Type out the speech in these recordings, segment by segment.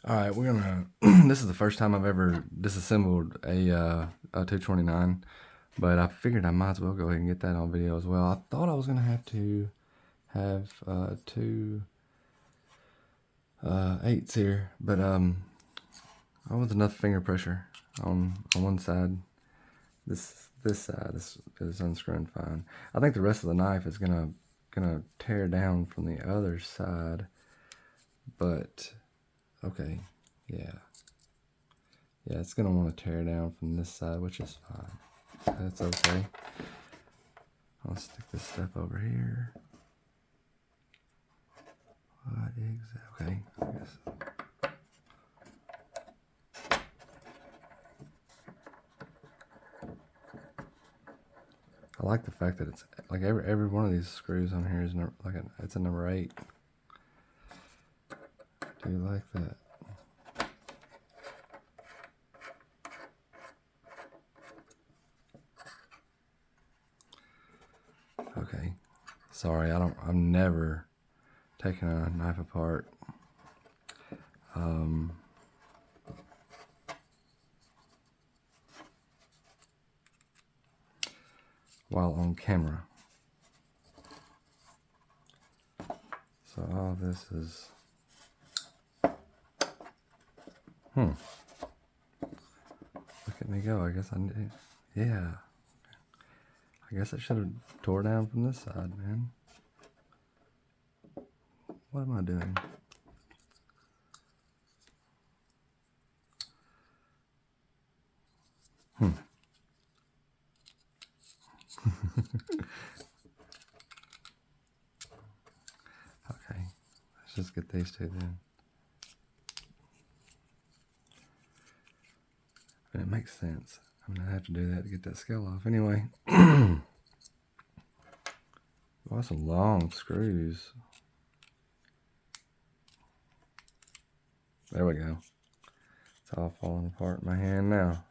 All right, we're gonna. This is the first time I've ever disassembled a 229, but I figured I might as well go ahead and get that on video as well. I thought I was gonna have to have two 8s here, but I was enough finger pressure on one side. This side is unscrewing fine. I think the rest of the knife is gonna tear down from the other side, but okay, yeah. Yeah, it's gonna want to tear down from this side, which is fine. That's okay. I'll stick this stuff over here. What exactly? Okay, I guess. I like the fact that it's like every one of these screws on here is it's a number 8. Do you like that? Okay. Sorry, I've never taken a knife apart. While on camera. So all this is look at me go. I guess I did. Yeah. I guess I should have tore down from this side, man. What am I doing? Okay, let's just get these two then. And it makes sense. I'm gonna have to do that to get that scale off anyway. Wow, some long screws. There we go. It's all falling apart in my hand now.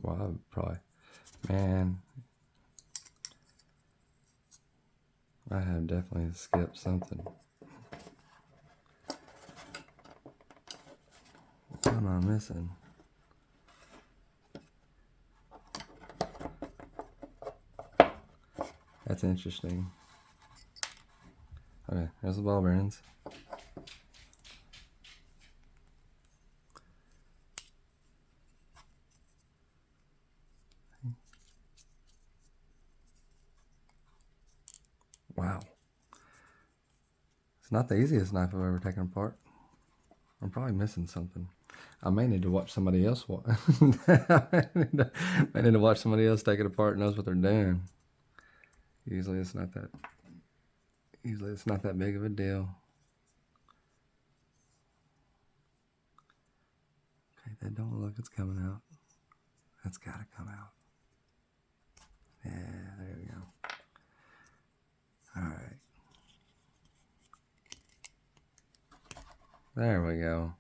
Well, I would probably, man, I have definitely skipped something. What am I missing? That's interesting. Okay, there's the ball bearings. Wow. It's not the easiest knife I've ever taken apart. I'm probably missing something. I may need to watch somebody else. I may need to watch somebody else take it apart and knows what they're doing. Usually it's not that big of a deal. Okay, that don't look like it's coming out. That's gotta come out. Yeah, there we go. Alright. There we go.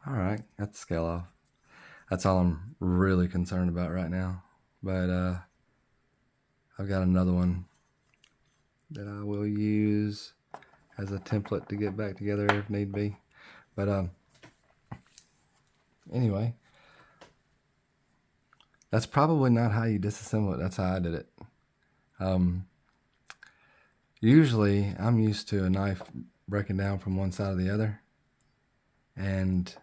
Alright, got the scale off. That's all I'm really concerned about right now. But I've got another one that I will use as a template to get back together if need be. But anyway, that's probably not how you disassemble it. That's how I did it. Usually I'm used to a knife breaking down from one side to the other, and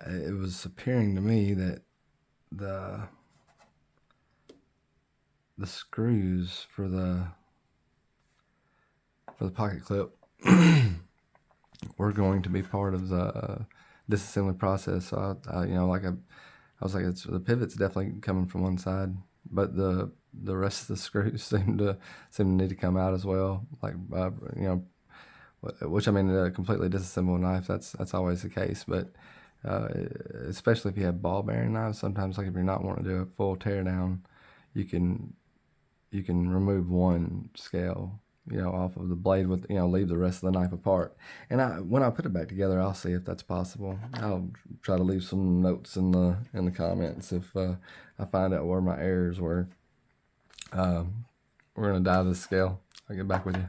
it was appearing to me that the screws for the pocket clip were going to be part of the disassembly process. So I was like, the pivot's definitely coming from one side, but the rest of the screws seem to need to come out as well. Like which I mean, a completely disassembled knife, that's always the case. But especially if you have ball bearing knives, sometimes like if you're not wanting to do a full tear down, you can remove one scale, off of the blade with, leave the rest of the knife apart. And when I put it back together, I'll see if that's possible. I'll try to leave some notes in the comments if I find out where my errors were. We're gonna dive this scale. I'll get back with you.